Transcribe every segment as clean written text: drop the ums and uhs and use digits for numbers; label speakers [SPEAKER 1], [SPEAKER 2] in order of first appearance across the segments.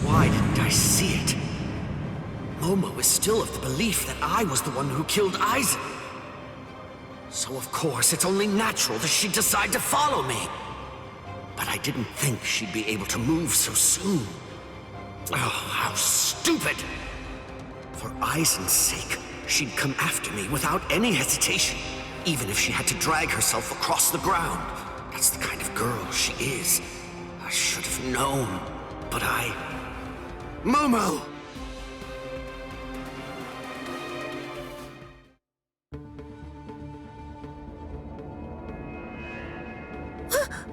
[SPEAKER 1] Why didn't I see it? Momo is still of the belief that I was the one who killed Aizen. So of course it's only natural that she'd decide to follow me. But I didn't think she'd be able to move so soon. Oh, how stupid! For Aizen's sake, she'd come after me without any hesitation, even if she had to drag herself across the ground. That's the kind of girl she is. I should have known, but Momo!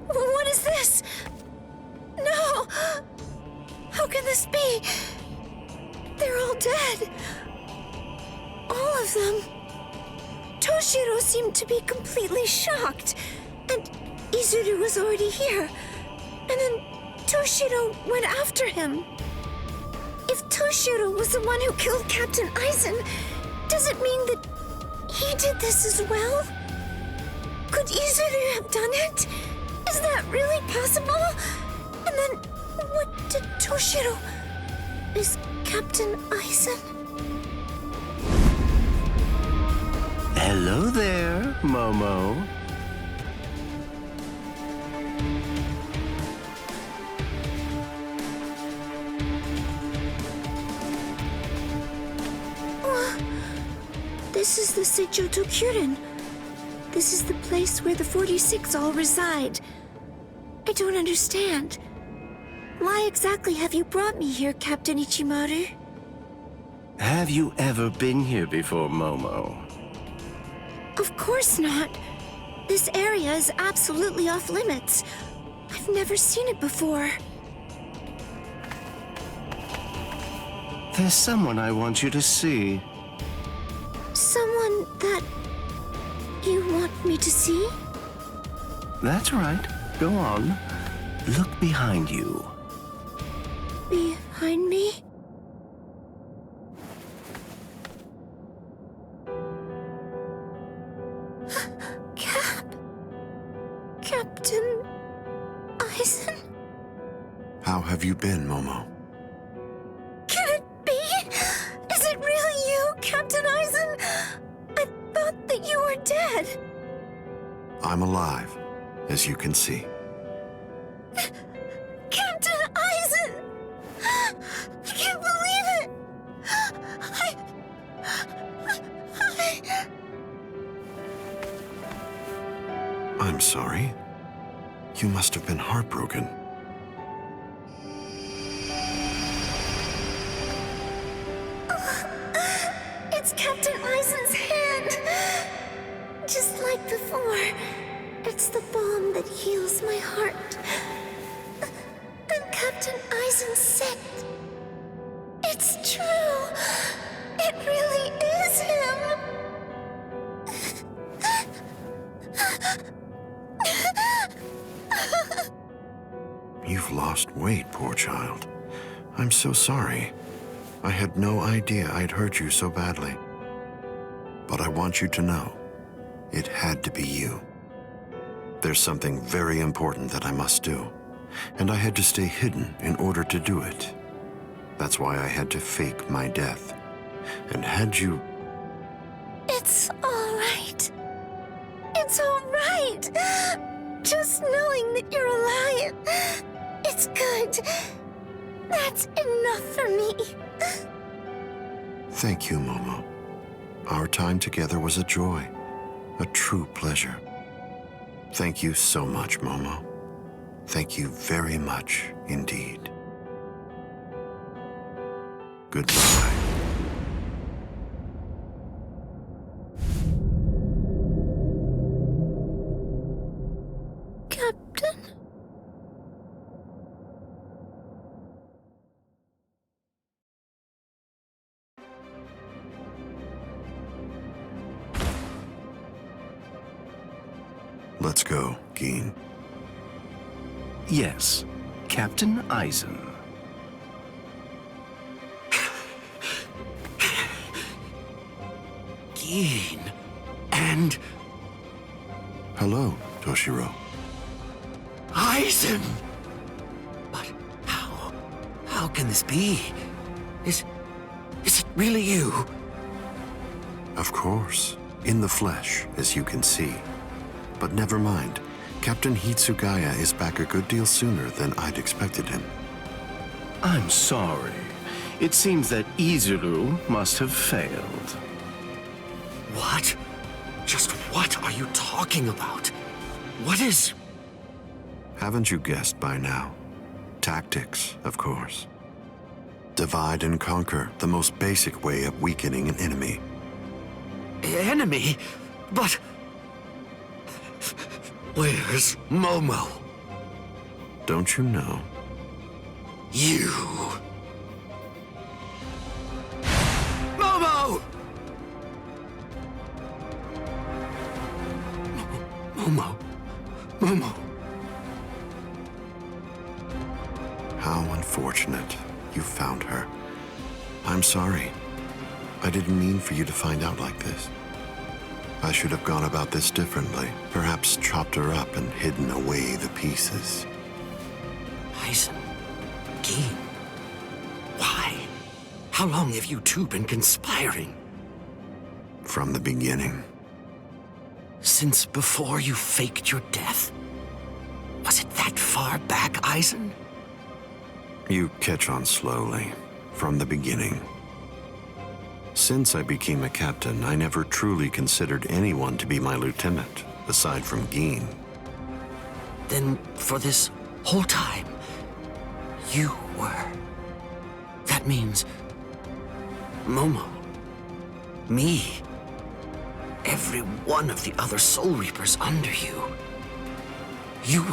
[SPEAKER 2] What is this? No! How can this be? They're all dead. All of them. Toshiro seemed to be completely shocked. And Izuru was already here. And then Toshiro went after him. If Toshiro was the one who killed Captain Aizen, does it mean that he did this as well? Could Izuru have done it? Is that really possible? And then, what did Toshiro... Is Captain Aizen...
[SPEAKER 3] Hello there, Momo.
[SPEAKER 2] This is the Seijoto Kyurin. This is the place where the 46 all reside. I don't understand. Why exactly have you brought me here, Captain Ichimaru?
[SPEAKER 3] Have you ever been here before, Momo?
[SPEAKER 2] Of course not. This area is absolutely off limits. I've never seen it before.
[SPEAKER 3] There's someone I want you to see.
[SPEAKER 2] Someone that you want me to see?
[SPEAKER 3] That's right. Go on. Look behind you.
[SPEAKER 2] Behind me? Captain Aizen?
[SPEAKER 4] How have you been, Momo?
[SPEAKER 2] Can it be? Is it really you, Captain Aizen? I thought that you were dead.
[SPEAKER 4] I'm alive, as you can see.
[SPEAKER 2] Captain Aizen! I can't believe it!
[SPEAKER 4] I'm sorry. You must have been heartbroken.
[SPEAKER 2] It's Captain Aizen's hand! Just like before. It's the balm that heals my heart. And Captain Aizen said... It's true! It really is him!
[SPEAKER 4] You've lost weight, poor child. I'm so sorry. I had no idea I'd hurt you so badly. But I want you to know, it had to be you. There's something very important that I must do, and I had to stay hidden in order to do it. That's why I had to fake my death. And had you...
[SPEAKER 2] It's all right. It's all right. Just knowing that you're alive, it's good. That's enough for me.
[SPEAKER 4] Thank you, Momo. Our time together was a joy, a true pleasure. Thank you so much, Momo. Thank you very much indeed. Goodbye.
[SPEAKER 2] Captain?
[SPEAKER 4] Let's go, Gin.
[SPEAKER 3] Yes, Captain Aizen.
[SPEAKER 1] Gin. And...
[SPEAKER 4] Hello, Toshiro.
[SPEAKER 1] Aizen! But how How can this be? Is it really you?
[SPEAKER 4] Of course. In the flesh, as you can see. But never mind. Captain Hitsugaya is back a good deal sooner than I'd expected him.
[SPEAKER 3] I'm sorry. It seems that Izuru must have failed.
[SPEAKER 1] What? Just what are you talking about? What is...
[SPEAKER 4] Haven't you guessed by now? Tactics, of course. Divide and conquer, the most basic way of weakening an enemy.
[SPEAKER 1] Enemy? But... Where's Momo?
[SPEAKER 4] Don't you know?
[SPEAKER 1] You... Momo! Momo. Momo.
[SPEAKER 4] How unfortunate. You found her. I'm sorry. I didn't mean for you to find out like this. I should have gone about this differently. Perhaps chopped her up and hidden away the pieces.
[SPEAKER 1] Aizen. Gin. Why? How long have you two been conspiring?
[SPEAKER 4] From the beginning.
[SPEAKER 1] Since before you faked your death? Was it that far back, Aizen?
[SPEAKER 4] You catch on slowly. From the beginning. Since I became a captain, I never truly considered anyone to be my lieutenant, aside from Gin.
[SPEAKER 1] Then, for this whole time, you were... That means... Momo. Me. Every one of the other Soul Reapers under you. You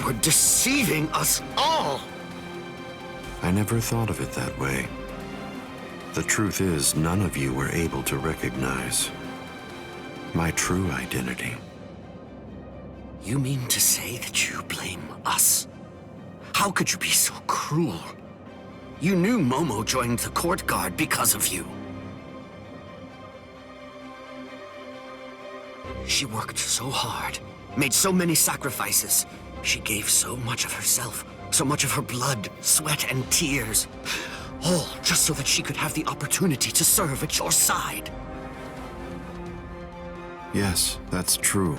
[SPEAKER 1] were deceiving us all!
[SPEAKER 4] I never thought of it that way. The truth is, none of you were able to recognize my true identity.
[SPEAKER 1] You mean to say that you blame us? How could you be so cruel? You knew Momo joined the court guard because of you. She worked so hard, made so many sacrifices. She gave so much of herself, so much of her blood, sweat, and tears. All just so that she could have the opportunity to serve at your side.
[SPEAKER 4] Yes, that's true,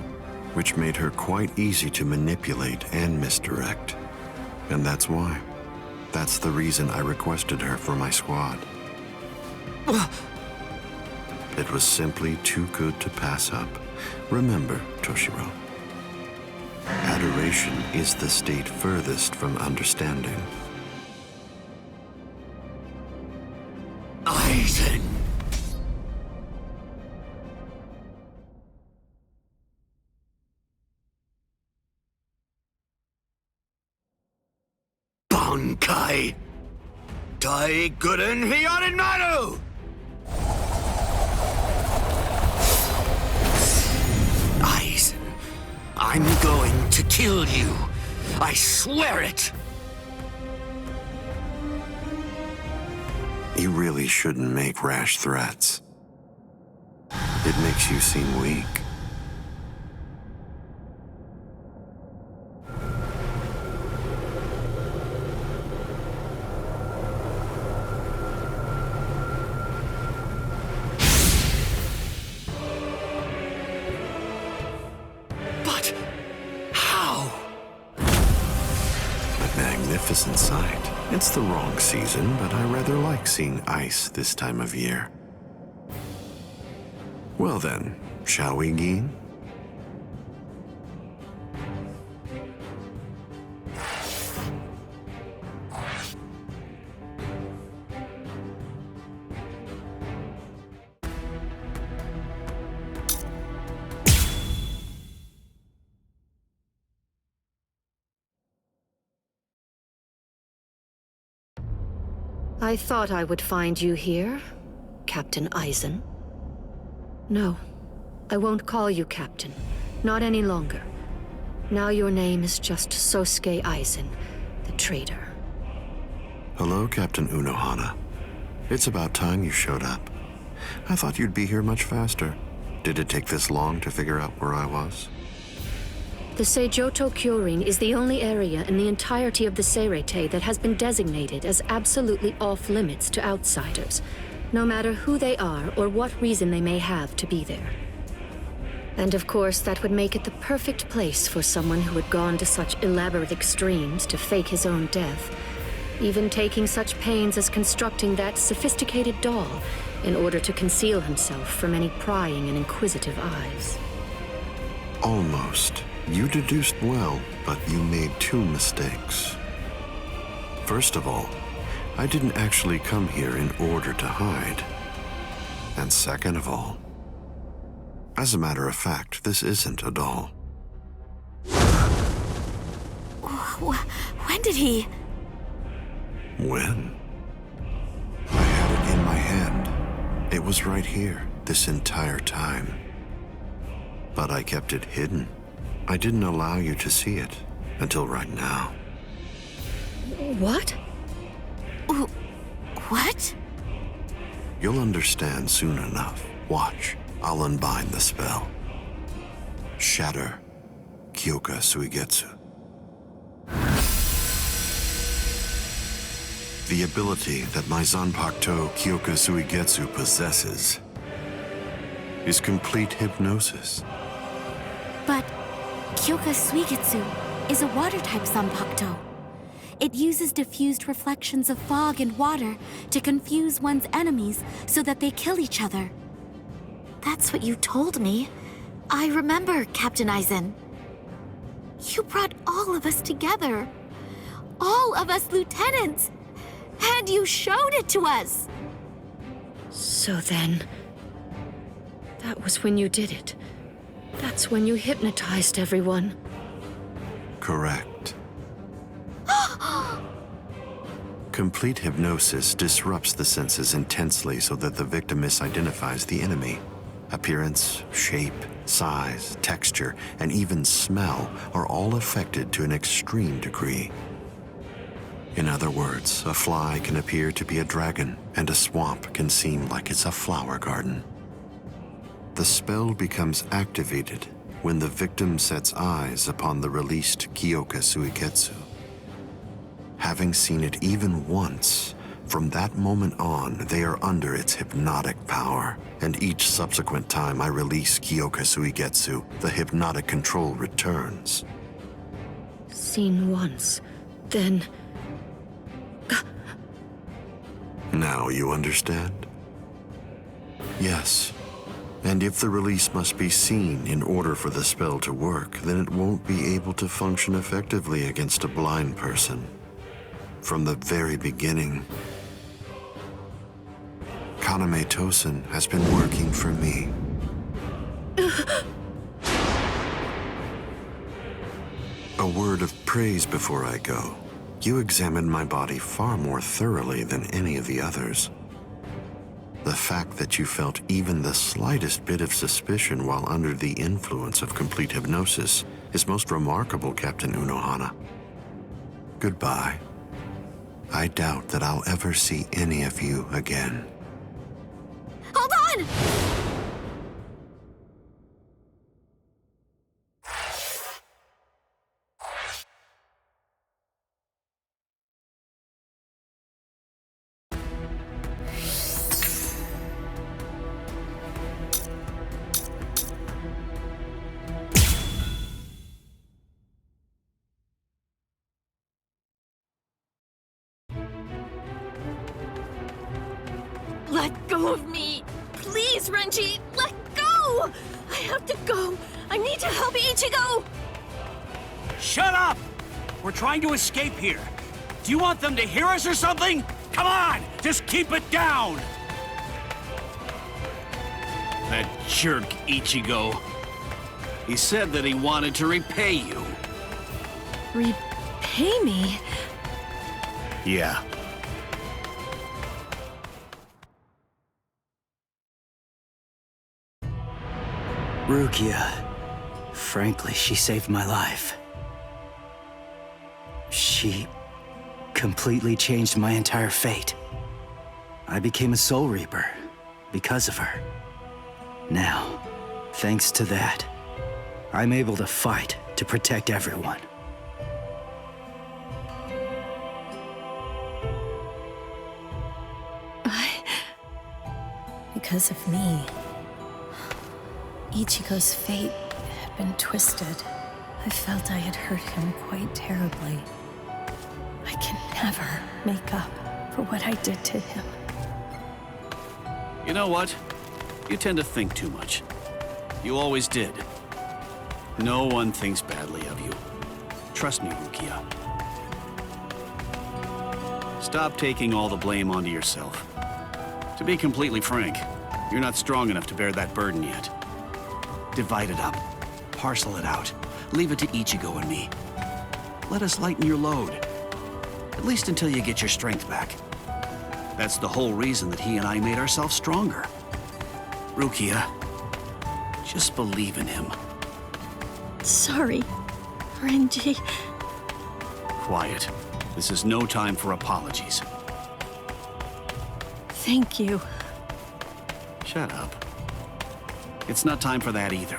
[SPEAKER 4] which made her quite easy to manipulate and misdirect. And that's why. That's the reason I requested her for my squad. It was simply too good to pass up. Remember, Toshiro. Adoration is the state furthest from understanding.
[SPEAKER 1] Aizen! Bankai! Daiguren Hyorinmaru! Aizen, I'm going to kill you. I swear it!
[SPEAKER 4] You really shouldn't make rash threats. It makes you seem weak.
[SPEAKER 1] But how?
[SPEAKER 4] A magnificent sight. It's the wrong season, but I rather like seeing ice this time of year. Well then, shall we, Gin?
[SPEAKER 2] I thought I would find you here, Captain Aizen. No, I won't call you Captain. Not any longer. Now your name is just Sosuke Aizen, the traitor.
[SPEAKER 4] Hello, Captain Unohana. It's about time you showed up. I thought you'd be here much faster. Did it take this long to figure out where I was?
[SPEAKER 5] The Seijoto Kyorin is the only area in the entirety of the Seirei that has been designated as absolutely off-limits to outsiders, no matter who they are or what reason they may have to be there. And of course, that would make it the perfect place for someone who had gone to such elaborate extremes to fake his own death, even taking such pains as constructing that sophisticated doll in order to conceal himself from any prying and inquisitive eyes.
[SPEAKER 4] Almost. You deduced well, but you made two mistakes. First of all, I didn't actually come here in order to hide. And second of all, as a matter of fact, this isn't a doll.
[SPEAKER 2] When did he?
[SPEAKER 4] When? I had it in my hand. It was right here, this entire time. But I kept it hidden. I didn't allow you to see it until right now.
[SPEAKER 5] What?
[SPEAKER 2] What?
[SPEAKER 4] You'll understand soon enough. Watch. I'll unbind the spell. Shatter Kyoka Suigetsu. The ability that my Zanpakuto Kyoka Suigetsu possesses is complete hypnosis.
[SPEAKER 2] But Kyoka Suigetsu is a water-type Zanpakuto. It uses diffused reflections of fog and water to confuse one's enemies so that they kill each other. That's what you told me. I remember, Captain Aizen. You brought all of us together. All of us lieutenants. And you showed it to us.
[SPEAKER 5] So then, that was when you did it. That's when you hypnotized everyone.
[SPEAKER 4] Correct. Complete hypnosis disrupts the senses intensely so that the victim misidentifies the enemy. Appearance, shape, size, texture, and even smell are all affected to an extreme degree. In other words, a fly can appear to be a dragon, and a swamp can seem like it's a flower garden. The spell becomes activated when the victim sets eyes upon the released Kyoka Suigetsu. Having seen it even once, from that moment on, they are under its hypnotic power, and each subsequent time I release Kyoka Suigetsu, the hypnotic control returns.
[SPEAKER 5] Seen once, then...
[SPEAKER 4] Now you understand? Yes. And if the release must be seen in order for the spell to work, then it won't be able to function effectively against a blind person. From the very beginning, Kaname Tosen has been working for me. A word of praise before I go. You examined my body far more thoroughly than any of the others. The fact that you felt even the slightest bit of suspicion while under the influence of complete hypnosis is most remarkable, Captain Unohana. Goodbye. I doubt that I'll ever see any of you again.
[SPEAKER 2] Hold on!
[SPEAKER 6] Let go of me! Please, Renji! Let go! I have to go! I need to help Ichigo!
[SPEAKER 7] Shut up! We're trying to escape here. Do you want them to hear us or something? Come on! Just keep it down! That jerk Ichigo. He said that he wanted to repay you.
[SPEAKER 6] Repay me?
[SPEAKER 7] Yeah.
[SPEAKER 8] Rukia. Frankly, she saved my life. She completely changed my entire fate. I became a Soul Reaper because of her. Now, thanks to that, I'm able to fight to protect everyone.
[SPEAKER 2] Because of me, Ichigo's fate had been twisted. I felt I had hurt him quite terribly. I can never make up for what I did to him.
[SPEAKER 7] You know what? You tend to think too much. You always did. No one thinks badly of you. Trust me, Rukia. Stop taking all the blame onto yourself. To be completely frank, you're not strong enough to bear that burden yet. Divide it up. Parcel it out. Leave it to Ichigo and me. Let us lighten your load. At least until you get your strength back. That's the whole reason that he and I made ourselves stronger. Rukia, just believe in him.
[SPEAKER 6] Sorry, Renji.
[SPEAKER 7] Quiet. This is no time for apologies.
[SPEAKER 6] Thank you.
[SPEAKER 7] Shut up. It's not time for that either.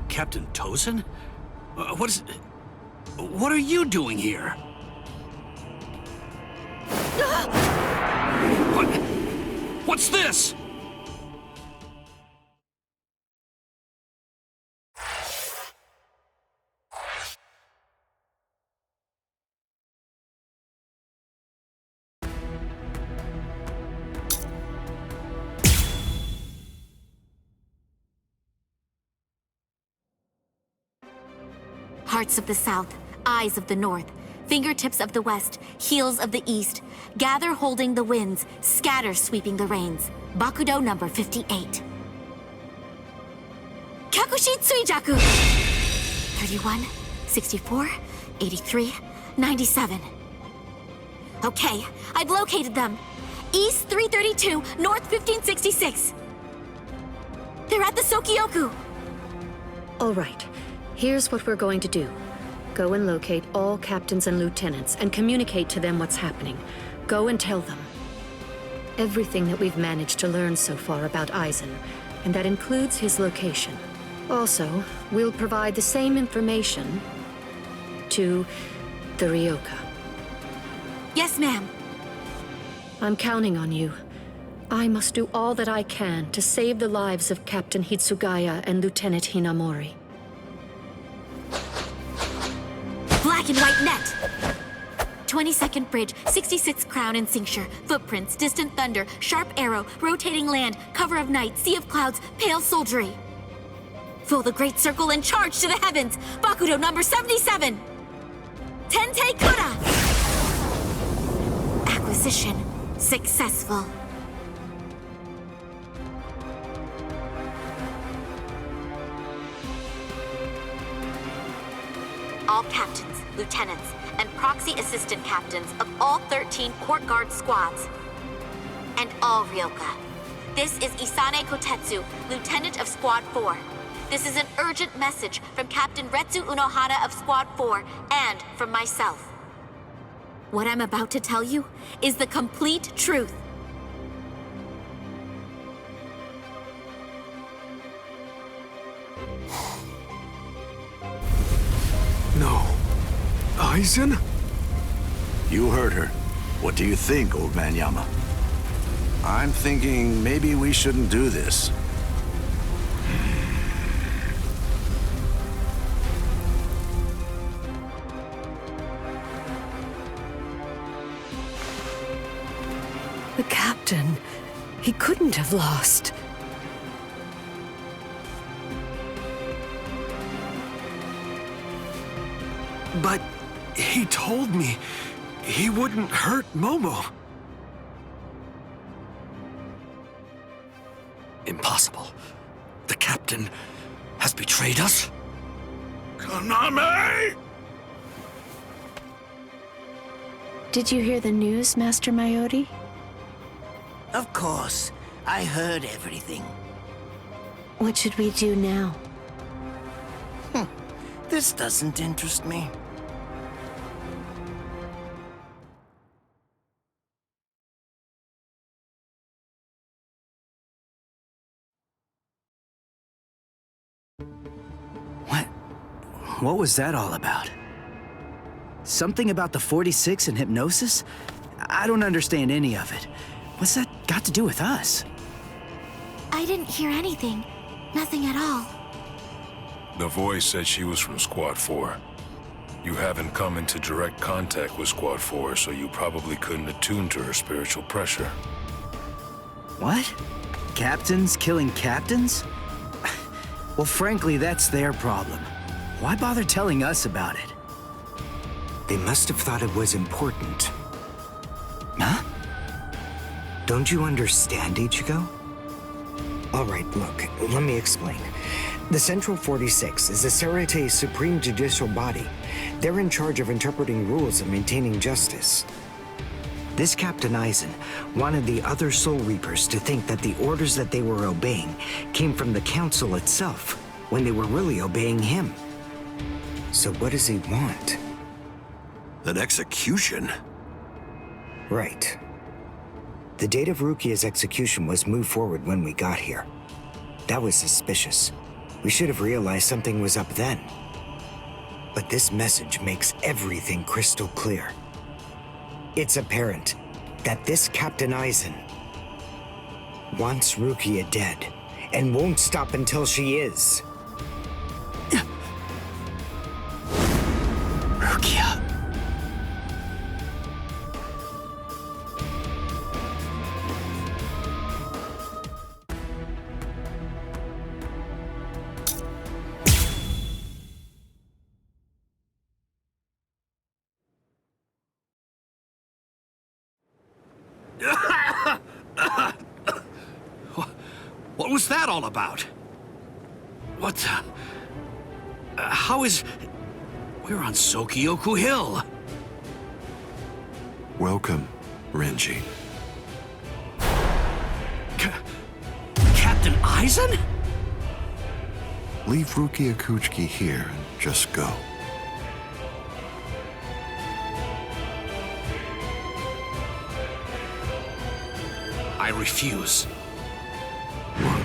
[SPEAKER 7] Captain Tozen? What are you doing here? What's this?
[SPEAKER 9] Hearts of the South, eyes of the North, fingertips of the West, heels of the East, gather holding the winds, scatter sweeping the rains. Bakudo number 58. Kyakushi Tsuijaku! 31, 64, 83, 97. Okay, I've located them. East 332, North 1566. They're at the Sokioku.
[SPEAKER 5] All right. Here's what we're going to do. Go and locate all captains and lieutenants and communicate to them what's happening. Go and tell them everything that we've managed to learn so far about Aizen, and that includes his location. Also, we'll provide the same information to the Ryoka.
[SPEAKER 9] Yes, ma'am.
[SPEAKER 5] I'm counting on you. I must do all that I can to save the lives of Captain Hitsugaya and Lieutenant Hinamori.
[SPEAKER 9] Black and white net. 22nd bridge, 66th crown and cincture, footprints, distant thunder, sharp arrow, rotating land, cover of night, sea of clouds, pale soldiery. Fill the great circle and charge to the heavens. Bakudo number 77. Tente Kura. Acquisition successful. All captains, lieutenants, and proxy assistant captains of all 13 court guard squads. And all Ryoka. This is Isane Kotetsu, lieutenant of Squad 4. This is an urgent message from Captain Retsu Unohana of Squad 4 and from myself. What I'm about to tell you is the complete truth.
[SPEAKER 10] No. Aizen?
[SPEAKER 4] You heard her. What do you think, old man Yama? I'm thinking maybe we shouldn't do this.
[SPEAKER 2] The captain, he couldn't have lost.
[SPEAKER 10] But he told me he wouldn't hurt Momo.
[SPEAKER 1] Impossible. The captain has betrayed us?
[SPEAKER 10] Kaname!
[SPEAKER 2] Did you hear the news, Master Mayori?
[SPEAKER 11] Of course. I heard everything.
[SPEAKER 2] What should we do now?
[SPEAKER 11] This doesn't interest me.
[SPEAKER 8] What was that all about? Something about the 46 and hypnosis? I don't understand any of it. What's that got to do with us?
[SPEAKER 2] I didn't hear anything. Nothing at all.
[SPEAKER 12] The voice said she was from Squad 4. You haven't come into direct contact with Squad 4, so you probably couldn't attune to her spiritual pressure.
[SPEAKER 8] What? Captains killing captains? Well, frankly, that's their problem. Why bother telling us about it?
[SPEAKER 11] They must have thought it was important.
[SPEAKER 8] Huh?
[SPEAKER 11] Don't you understand, Ichigo? All right, look, let me explain. The Central 46 is the Seireitei's supreme judicial body. They're in charge of interpreting rules and maintaining justice. This Captain Aizen wanted the other Soul Reapers to think that the orders that they were obeying came from the Council itself, when they were really obeying him. So what does he want?
[SPEAKER 10] An execution?
[SPEAKER 11] Right. The date of Rukia's execution was moved forward when we got here. That was suspicious. We should have realized something was up then. But this message makes everything crystal clear. It's apparent that this Captain Aizen wants Rukia dead, and won't stop until she is.
[SPEAKER 8] Rukia.
[SPEAKER 7] What was that all about? What the... how is... We're on Sokyoku Hill.
[SPEAKER 4] Welcome, Renji.
[SPEAKER 7] Captain Aizen?
[SPEAKER 4] Leave Rukia Kuchiki here and just go.
[SPEAKER 7] I refuse.
[SPEAKER 4] What?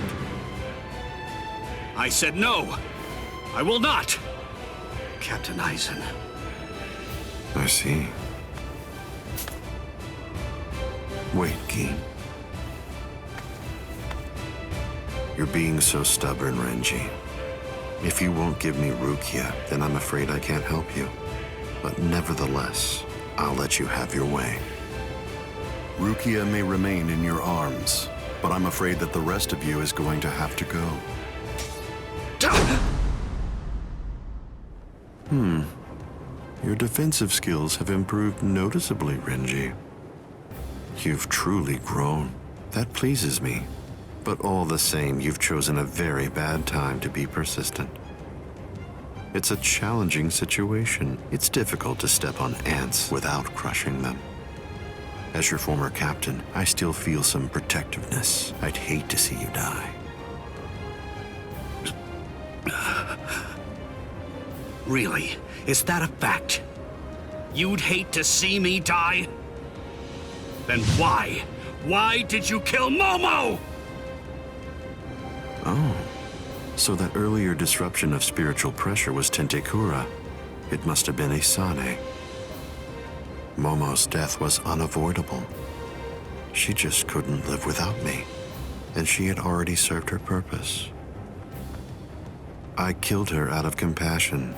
[SPEAKER 7] I said no. I will not. Captain Aizen.
[SPEAKER 4] I see. Wait, Gin. You're being so stubborn, Renji. If you won't give me Rukia, then I'm afraid I can't help you. But nevertheless, I'll let you have your way. Rukia may remain in your arms, but I'm afraid that the rest of you is going to have to go. Your defensive skills have improved noticeably, Renji. You've truly grown. That pleases me. But all the same, you've chosen a very bad time to be persistent. It's a challenging situation. It's difficult to step on ants without crushing them. As your former captain, I still feel some protectiveness. I'd hate to see you die.
[SPEAKER 7] Really? Is that a fact? You'd hate to see me die? Then why? Why did you kill Momo?
[SPEAKER 4] Oh, so that earlier disruption of spiritual pressure was Tentekura. It must have been Isane. Momo's death was unavoidable. She just couldn't live without me, and she had already served her purpose. I killed her out of compassion.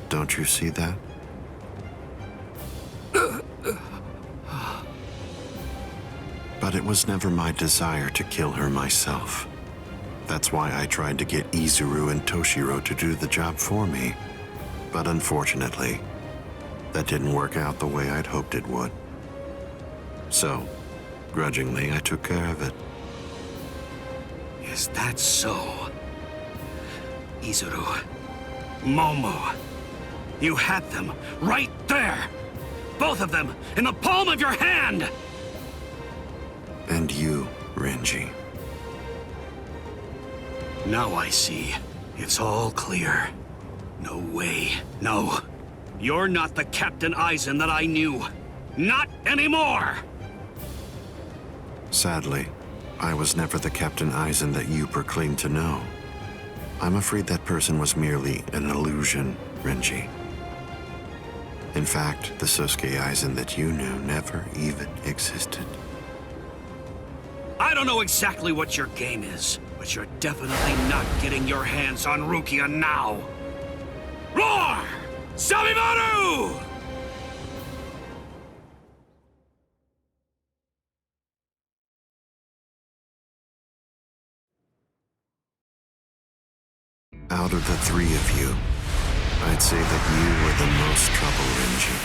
[SPEAKER 4] Don't you see that? But it was never my desire to kill her myself. That's why I tried to get Izuru and Toshiro to do the job for me. But unfortunately, that didn't work out the way I'd hoped it would. So, grudgingly, I took care of it.
[SPEAKER 7] Is that so? Izuru, Momo, you had them right there! Both of them in the palm of your hand!
[SPEAKER 4] And you, Renji.
[SPEAKER 7] Now I see. It's all clear. No way. No. You're not the Captain Aizen that I knew. Not anymore!
[SPEAKER 4] Sadly, I was never the Captain Aizen that you proclaimed to know. I'm afraid that person was merely an illusion, Renji. In fact, the Sosuke Aizen that you knew never even existed.
[SPEAKER 7] I don't know exactly what your game is, but you're definitely not getting your hands on Rukia now. Roar! Sabimaru!
[SPEAKER 4] Out of the three of you, I'd say that you were the most trouble, Renji.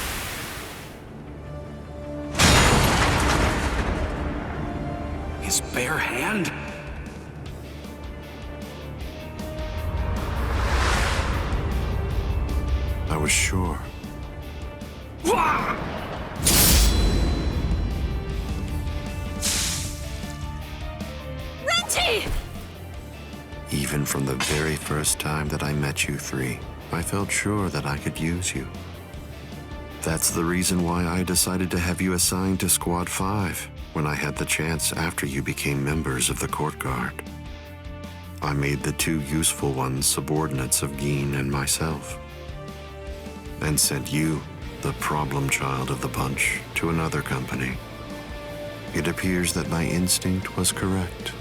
[SPEAKER 7] His bare hand?
[SPEAKER 4] I was sure.
[SPEAKER 6] Renji!
[SPEAKER 4] Even from the very first time that I met you three, I felt sure that I could use you. That's the reason why I decided to have you assigned to Squad 5 when I had the chance after you became members of the Court Guard. I made the two useful ones subordinates of Gin and myself, and sent you, the problem child of the bunch, to another company. It appears that my instinct was correct.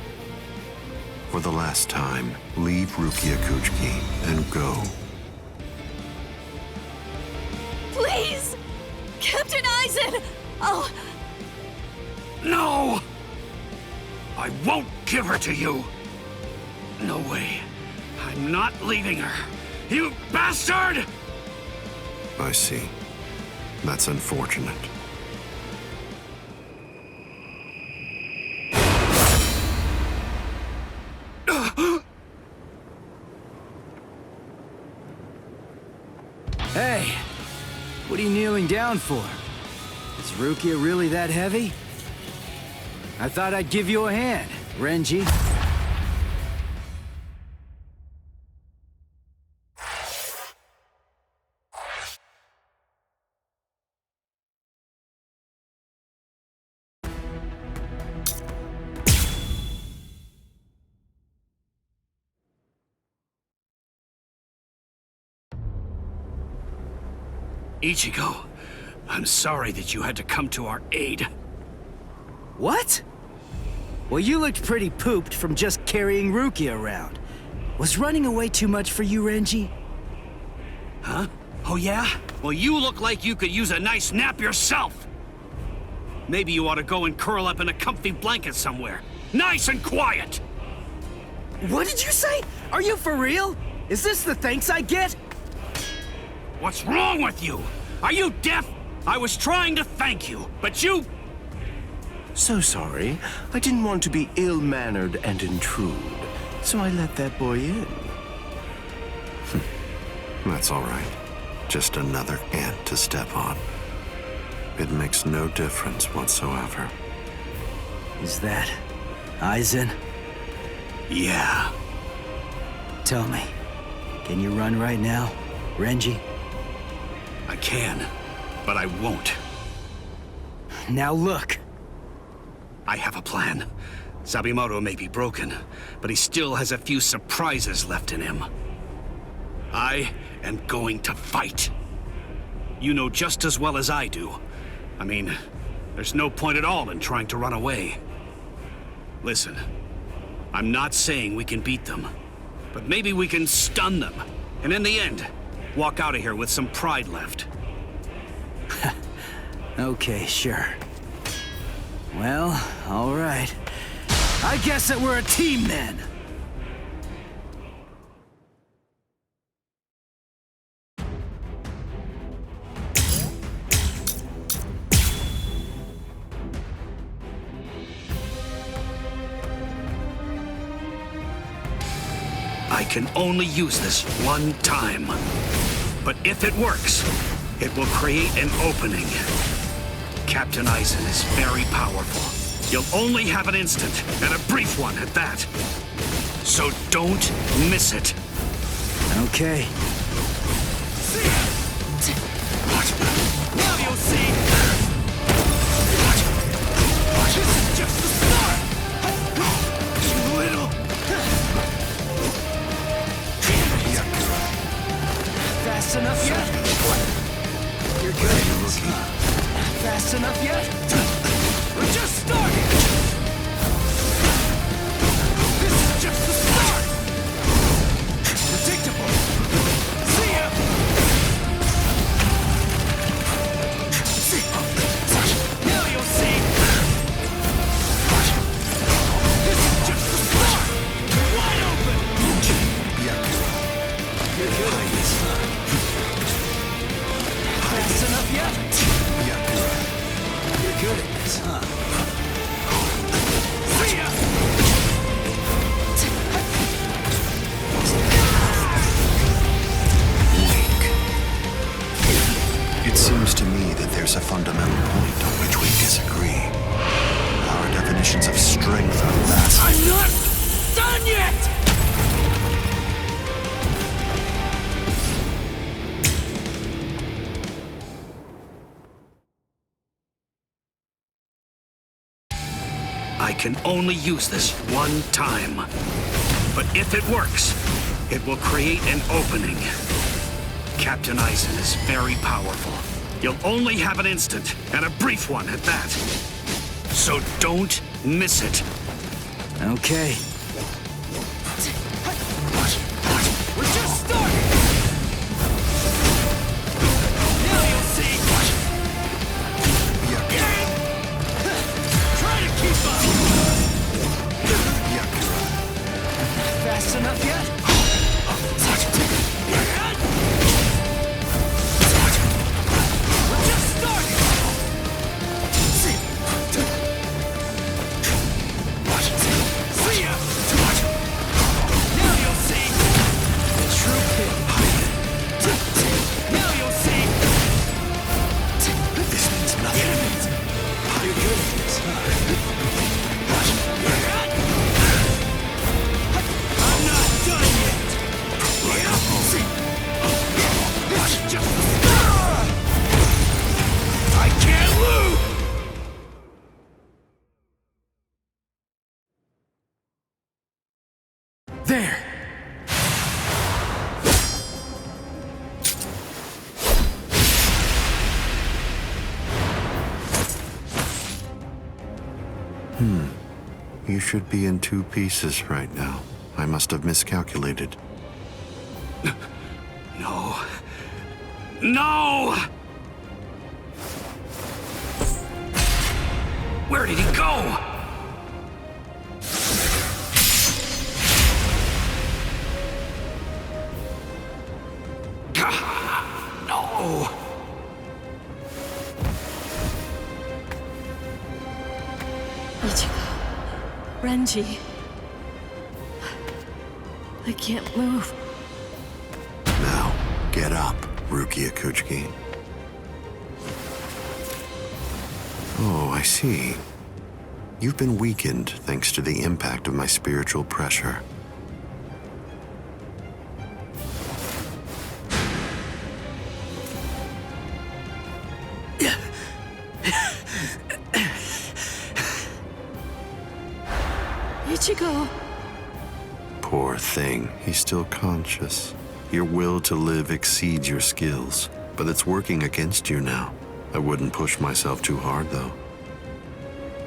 [SPEAKER 4] For the last time, leave Rukia Kuchiki and go.
[SPEAKER 6] Please! Captain Aizen! Oh,
[SPEAKER 7] No! I won't give her to you! No way. I'm not leaving her. You bastard!
[SPEAKER 4] I see. That's unfortunate.
[SPEAKER 8] Hey, what are you kneeling down for? Is Rukia really that heavy? I thought I'd give you a hand, Renji.
[SPEAKER 7] Ichigo, I'm sorry that you had to come to our aid.
[SPEAKER 8] What? Well, you looked pretty pooped from just carrying Rukia around. Was running away too much for you, Renji?
[SPEAKER 7] Huh? Oh yeah? Well, you look like you could use a nice nap yourself. Maybe you ought to go and curl up in a comfy blanket somewhere. Nice and quiet!
[SPEAKER 8] What did you say? Are you for real? Is this the thanks I get?
[SPEAKER 7] What's wrong with you? Are you deaf? I was trying to thank you, but you...
[SPEAKER 3] So sorry. I didn't want to be ill-mannered and intrude, so I let that boy in.
[SPEAKER 4] That's all right. Just another ant to step on. It makes no difference whatsoever.
[SPEAKER 8] Is that Aizen?
[SPEAKER 7] Yeah.
[SPEAKER 8] Tell me, can you run right now, Renji?
[SPEAKER 7] I can, but I won't.
[SPEAKER 8] Now look.
[SPEAKER 7] I have a plan. Sabimoto may be broken, but he still has a few surprises left in him. I am going to fight. You know just as well as I do. I mean, there's no point at all in trying to run away. Listen, I'm not saying we can beat them, but maybe we can stun them, and in the end, walk out of here with some pride left.
[SPEAKER 8] Okay, sure. Well, all right. I guess that we're a team then.
[SPEAKER 7] I can only use this one time. But if it works, it will create an opening. Captain Aizen is very powerful. You'll only have an instant, and a brief one at that. So don't miss it.
[SPEAKER 8] Okay.
[SPEAKER 7] Now you'll see! This is just the start! You little...
[SPEAKER 8] Fast enough yet? You're good. Fast enough yet? We're just starting! This is just the start! Predictable! See ya! Now you'll see! This is just the start! Wide open! You're good at this, huh? Fast enough yet? You're good at this, huh? See ya!
[SPEAKER 4] Link. It seems to me that there's a fundamental point on which we disagree. Our definitions of strength are vast.
[SPEAKER 8] I'm not done yet!
[SPEAKER 7] I can only use this one time. But if it works, it will create an opening. Captain Eisen is very powerful. You'll only have an instant, and a brief one at that. So don't miss it.
[SPEAKER 8] Okay.
[SPEAKER 7] We're just starting!
[SPEAKER 8] Now you'll see! Try to keep up! Fast enough yet? We're just starting! See ya! Now you'll see! The true pit. Now you'll see! This means nothing. You're good at this, huh? I'm not done yet! This is just the start! I can't lose! There!
[SPEAKER 4] You should be in two pieces right now. I must have miscalculated.
[SPEAKER 7] No. No! Where did he go? No!
[SPEAKER 6] Ichigo. Renji. I can't move.
[SPEAKER 4] Now, get up, Rukia Kuchiki. Oh, I see. You've been weakened thanks to the impact of my spiritual pressure.
[SPEAKER 6] Ichigo.
[SPEAKER 4] Poor thing, he's still conscious. Your will to live exceeds your skills, but it's working against you now. I wouldn't push myself too hard, though.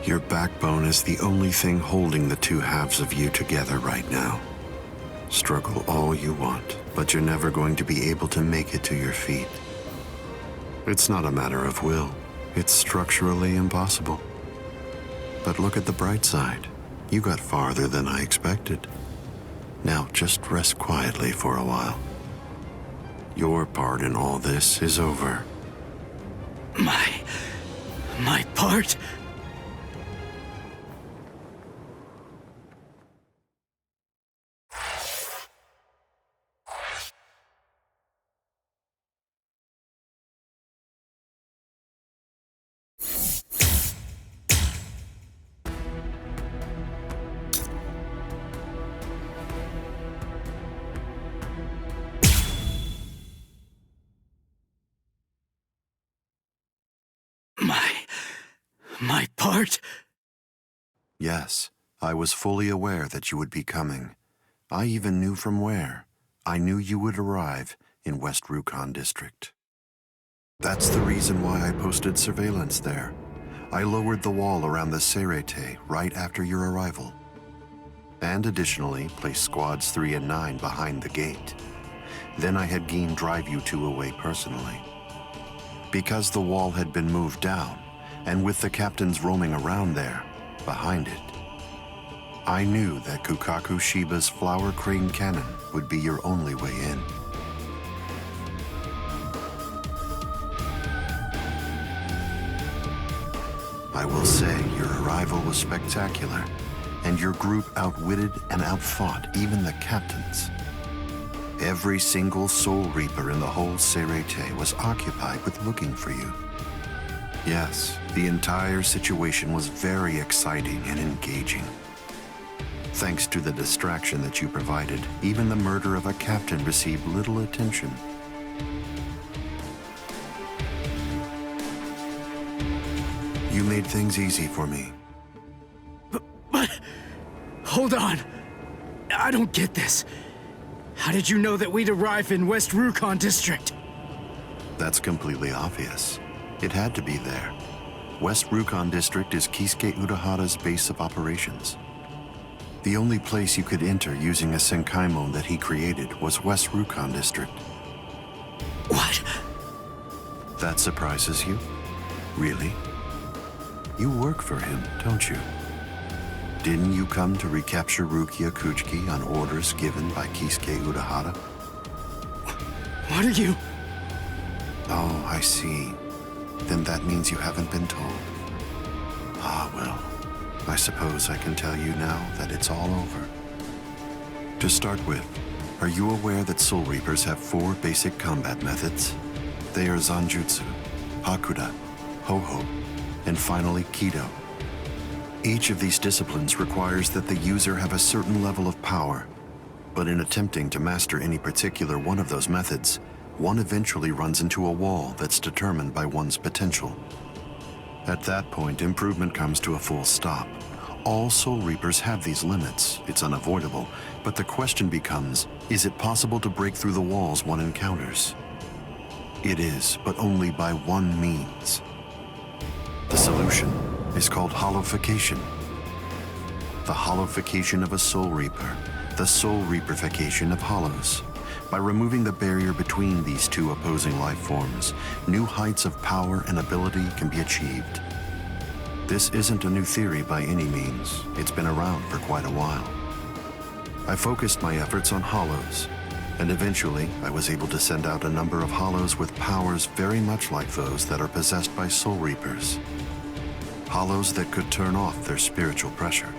[SPEAKER 4] Your backbone is the only thing holding the two halves of you together right now. Struggle all you want, but you're never going to be able to make it to your feet. It's not a matter of will. It's structurally impossible. But look at the bright side. You got farther than I expected. Now just rest quietly for a while. Your part in all this is over.
[SPEAKER 8] My part? My part?
[SPEAKER 4] Yes, I was fully aware that you would be coming. I even knew from where. I knew you would arrive in West Rukon District. That's the reason why I posted surveillance there. I lowered the wall around the Serete right after your arrival. And additionally, placed squads 3 and 9 behind the gate. Then I had Geen drive you two away personally. Because the wall had been moved down, and with the captains roaming around there, behind it, I knew that Kukaku Shiba's flower crane cannon would be your only way in. I will say your arrival was spectacular, and your group outwitted and outfought even the captains. Every single Soul Reaper in the whole Serete was occupied with looking for you. Yes, the entire situation was very exciting and engaging. Thanks to the distraction that you provided, even the murder of a captain received little attention. You made things easy for me.
[SPEAKER 8] But hold on. I don't get this. How did you know that we'd arrive in West Rukon District?
[SPEAKER 4] That's completely obvious. It had to be there. West Rukon District is Kisuke Urahara's base of operations. The only place you could enter using a Senkaimon that he created was West Rukon District.
[SPEAKER 8] What?
[SPEAKER 4] That surprises you? Really? You work for him, don't you? Didn't you come to recapture Rukia Kuchiki on orders given by Kisuke Urahara?
[SPEAKER 8] What are you?
[SPEAKER 4] Oh, I see. Then that means you haven't been told. Ah, well, I suppose I can tell you now that it's all over. To start with, are you aware that Soul Reapers have 4 basic combat methods? They are Zanjutsu, Hakuda, Ho-Ho, and finally Kido. Each of these disciplines requires that the user have a certain level of power, but in attempting to master any particular one of those methods, one eventually runs into a wall that's determined by one's potential. At that point, improvement comes to a full stop. All Soul Reapers have these limits, it's unavoidable, but the question becomes, is it possible to break through the walls one encounters? It is, but only by one means. The solution is called hollowification. The hollowification of a Soul Reaper, the Soul Reaperification of hollows. By removing the barrier between these two opposing life forms, new heights of power and ability can be achieved. This isn't a new theory by any means. It's been around for quite a while. I focused my efforts on hollows, and eventually I was able to send out a number of hollows with powers very much like those that are possessed by Soul Reapers. Hollows that could turn off their spiritual pressure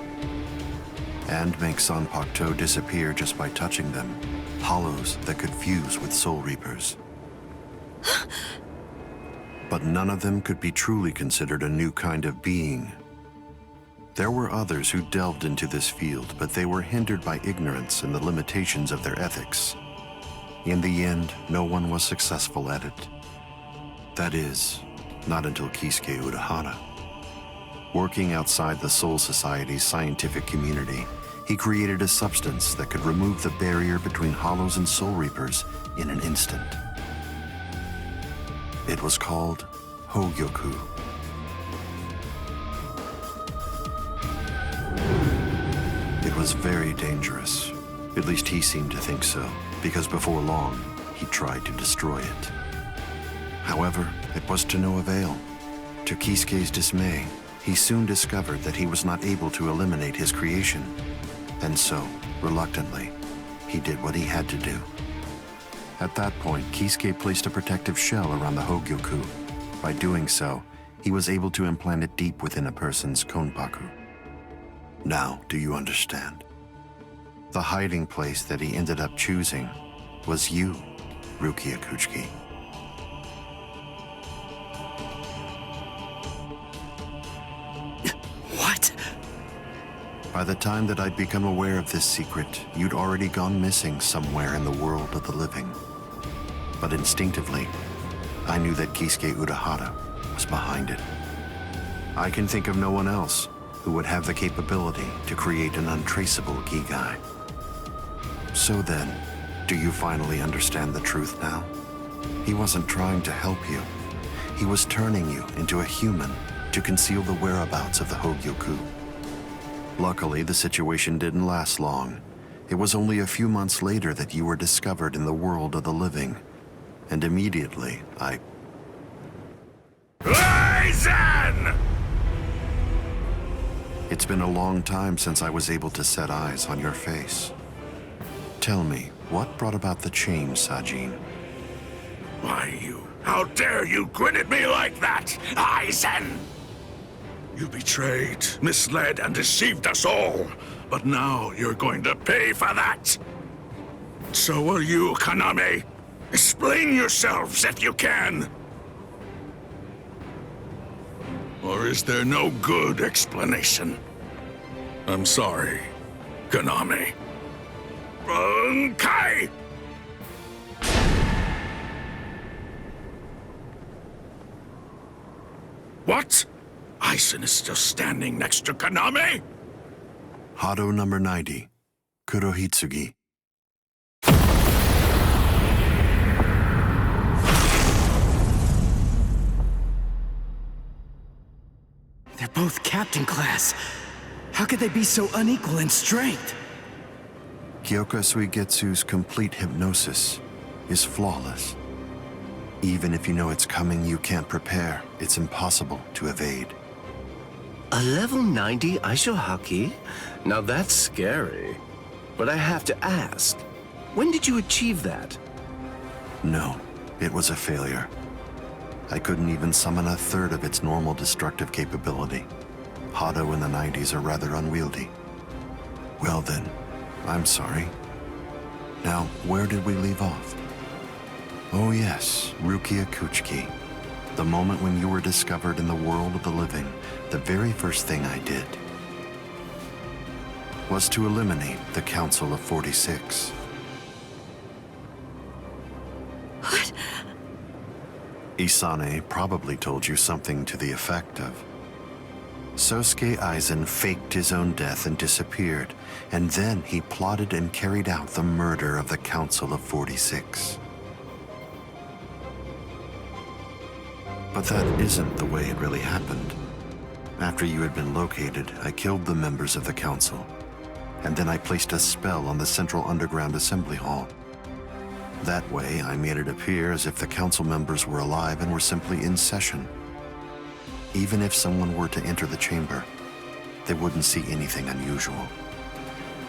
[SPEAKER 4] and make Zanpakuto disappear just by touching them. Hollows that could fuse with Soul Reapers. But none of them could be truly considered a new kind of being. There were others who delved into this field, but they were hindered by ignorance and the limitations of their ethics. In the end, no one was successful at it. That is, not until Kisuke Urahara. Working outside the Soul Society's scientific community, he created a substance that could remove the barrier between hollows and Soul Reapers in an instant. It was called Hogyoku. It was very dangerous. At least he seemed to think so, because before long, he tried to destroy it. However, it was to no avail. To Kisuke's dismay, he soon discovered that he was not able to eliminate his creation. And so, reluctantly, he did what he had to do. At that point, Kisuke placed a protective shell around the Hogyoku. By doing so, he was able to implant it deep within a person's konpaku. Now, do you understand? The hiding place that he ended up choosing was you, Rukia Kuchiki.
[SPEAKER 8] What?
[SPEAKER 4] By the time that I'd become aware of this secret, you'd already gone missing somewhere in the world of the living. But instinctively, I knew that Kisuke Urahara was behind it. I can think of no one else who would have the capability to create an untraceable Gigai. So then, Do you finally understand the truth now? He wasn't trying to help you. He was turning you into a human to conceal the whereabouts of the Hogyoku. Luckily, the situation didn't last long. It was only a few months later that you were discovered in the world of the living. And immediately,
[SPEAKER 12] Aizen!
[SPEAKER 4] It's been a long time since I was able to set eyes on your face. Tell me, what brought about the change, Sajin?
[SPEAKER 12] Why, you... How dare you grin at me like that, Aizen? You betrayed, misled, and deceived us all. But now you're going to pay for that. So will you, Kaname. Explain yourselves if you can. Or is there no good explanation? I'm sorry, Kaname. Bunkai! What? Aizen is still standing next to Kaname?
[SPEAKER 4] Hado number 90, Kurohitsugi.
[SPEAKER 8] They're both captain class. How could they be so unequal in strength?
[SPEAKER 4] Kyoka Suigetsu's complete hypnosis is flawless. Even if you know it's coming, you can't prepare. It's impossible to evade.
[SPEAKER 3] A level 90 Aisho Haki? Now that's scary. But I have to ask, when did you achieve that?
[SPEAKER 4] No, it was a failure. I couldn't even summon a third of its normal destructive capability. Hado in the 90s are rather unwieldy. Well then, I'm sorry. Now, where did we leave off? Oh yes, Rukia Kuchiki. The moment when you were discovered in the world of the living, the very first thing I did was to eliminate the Council of 46.
[SPEAKER 2] What?
[SPEAKER 4] Isane probably told you something to the effect of, Sosuke Aizen faked his own death and disappeared, and then he plotted and carried out the murder of the Council of 46. But that isn't the way it really happened. After you had been located, I killed the members of the Council, and then I placed a spell on the Central Underground Assembly Hall. That way, I made it appear as if the Council members were alive and were simply in session. Even if someone were to enter the chamber, they wouldn't see anything unusual.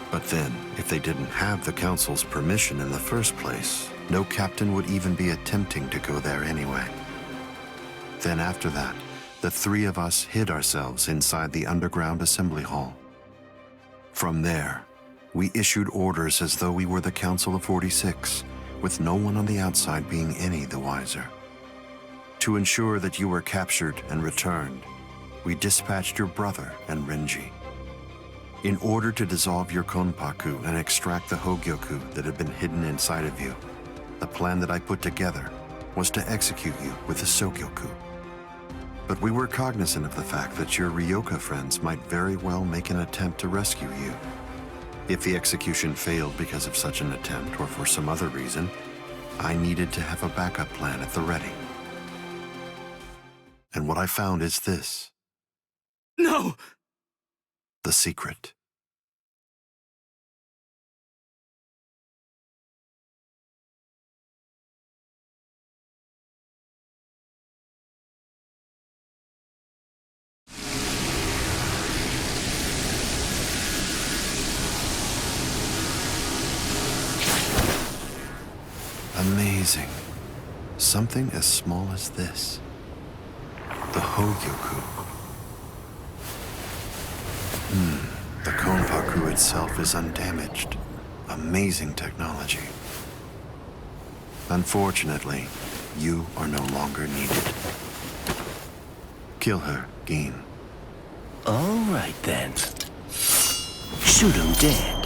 [SPEAKER 4] But then, if they didn't have the Council's permission in the first place, no captain would even be attempting to go there anyway. Then after that, the three of us hid ourselves inside the underground assembly hall. From there, we issued orders as though we were the Council of 46, with no one on the outside being any the wiser. To ensure that you were captured and returned, we dispatched your brother and Renji. In order to dissolve your Konpaku and extract the Hogyoku that had been hidden inside of you, the plan that I put together was to execute you with the Sogyoku. But we were cognizant of the fact that your Ryoka friends might very well make an attempt to rescue you. If the execution failed because of such an attempt or for some other reason, I needed to have a backup plan at the ready. And what I found is this.
[SPEAKER 8] No!
[SPEAKER 4] The secret. Amazing. Something as small as this. The Hogyoku. The Konpaku itself is undamaged. Amazing technology. Unfortunately, you are no longer needed. Kill her, Gin.
[SPEAKER 3] All right then. Shoot him dead,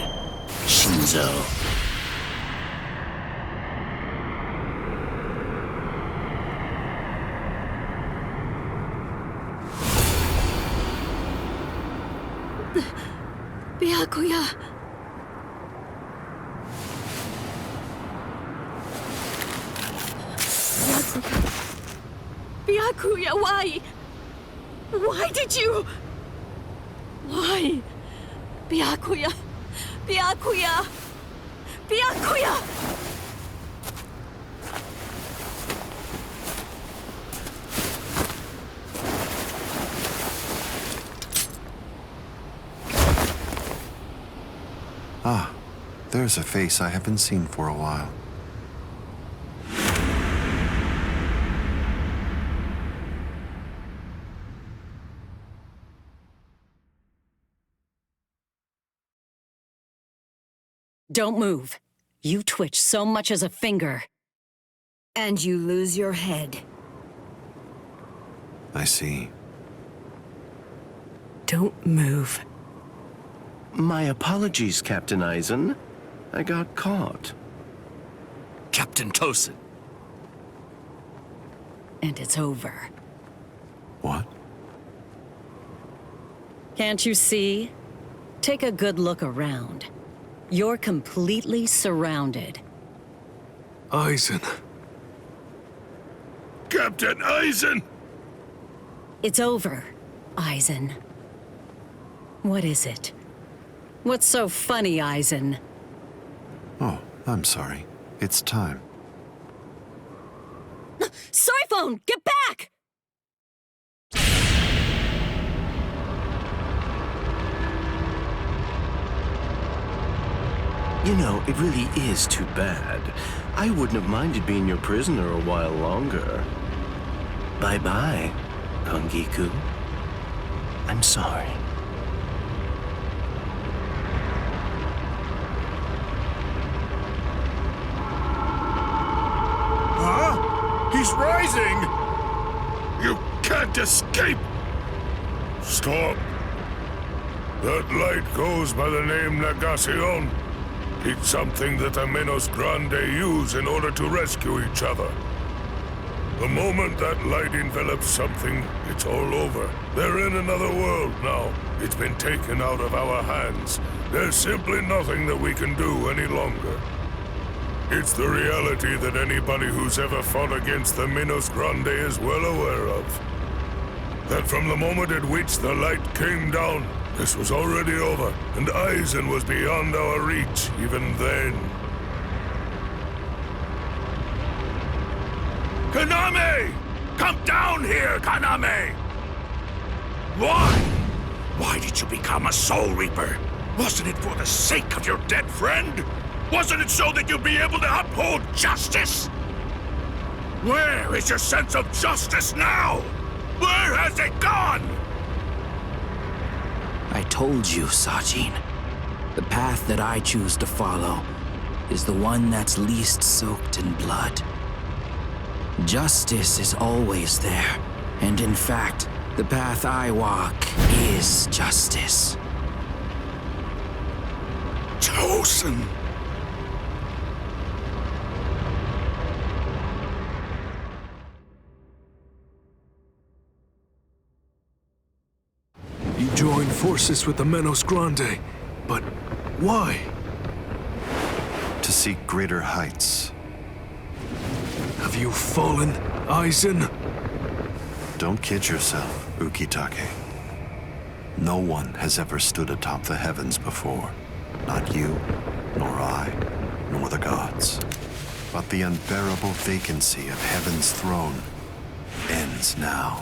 [SPEAKER 3] Shinzo.
[SPEAKER 2] Byakuya.
[SPEAKER 6] Byakuya, why? Why did you? Why? Byakuya! Byakuya! Byakuya!
[SPEAKER 4] Ah, there's a face I haven't seen for a while.
[SPEAKER 13] Don't move. You twitch so much as a finger.
[SPEAKER 2] And you lose your head.
[SPEAKER 4] I see.
[SPEAKER 2] Don't move.
[SPEAKER 3] My apologies, Captain Eisen. I got caught.
[SPEAKER 1] Captain Tosin.
[SPEAKER 13] And it's over.
[SPEAKER 4] What?
[SPEAKER 13] Can't you see? Take a good look around. You're completely surrounded.
[SPEAKER 10] Eisen.
[SPEAKER 12] Captain Eisen!
[SPEAKER 13] It's over, Eisen. What is it? What's so funny, Eisen?
[SPEAKER 4] Oh, I'm sorry. It's time.
[SPEAKER 13] Scyphone, get back!
[SPEAKER 3] You know, it really is too bad. I wouldn't have minded being your prisoner a while longer. Bye-bye, Kongiku. I'm sorry.
[SPEAKER 12] Huh? He's rising! You can't escape! Stop! That light goes by the name Negacion. It's something that the Menos Grande use in order to rescue each other. The moment that light envelops something, it's all over. They're in another world now. It's been taken out of our hands. There's simply nothing that we can do any longer. It's the reality that anybody who's ever fought against the Menos Grande is well aware of. That from the moment at which the light came down, this was already over, and Eisen was beyond our reach even then. Kaname! Come down here, Kaname! Why? Why did you become a Soul Reaper? Wasn't it for the sake of your dead friend? Wasn't it so that you'd be able to uphold justice? Where is your sense of justice now? Where has it gone?
[SPEAKER 14] I told you, Sajin. The path that I choose to follow is the one that's least soaked in blood. Justice is always there, and in fact, the path I walk is justice.
[SPEAKER 12] Tosin!
[SPEAKER 10] You joined forces with the Menos Grande, but why?
[SPEAKER 4] To seek greater heights.
[SPEAKER 10] Have you fallen, Eisen?
[SPEAKER 4] Don't kid yourself, Ukitake. No one has ever stood atop the heavens before. Not you, nor I, nor the gods. But the unbearable vacancy of heaven's throne ends now.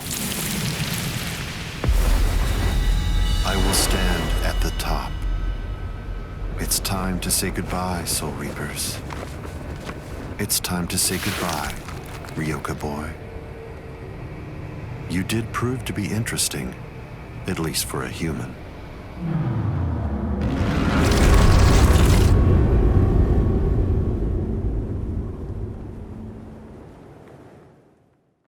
[SPEAKER 4] I will stand at the top. It's time to say goodbye, Soul Reapers. It's time to say goodbye, Ryoka boy. You did prove to be interesting, at least for a human.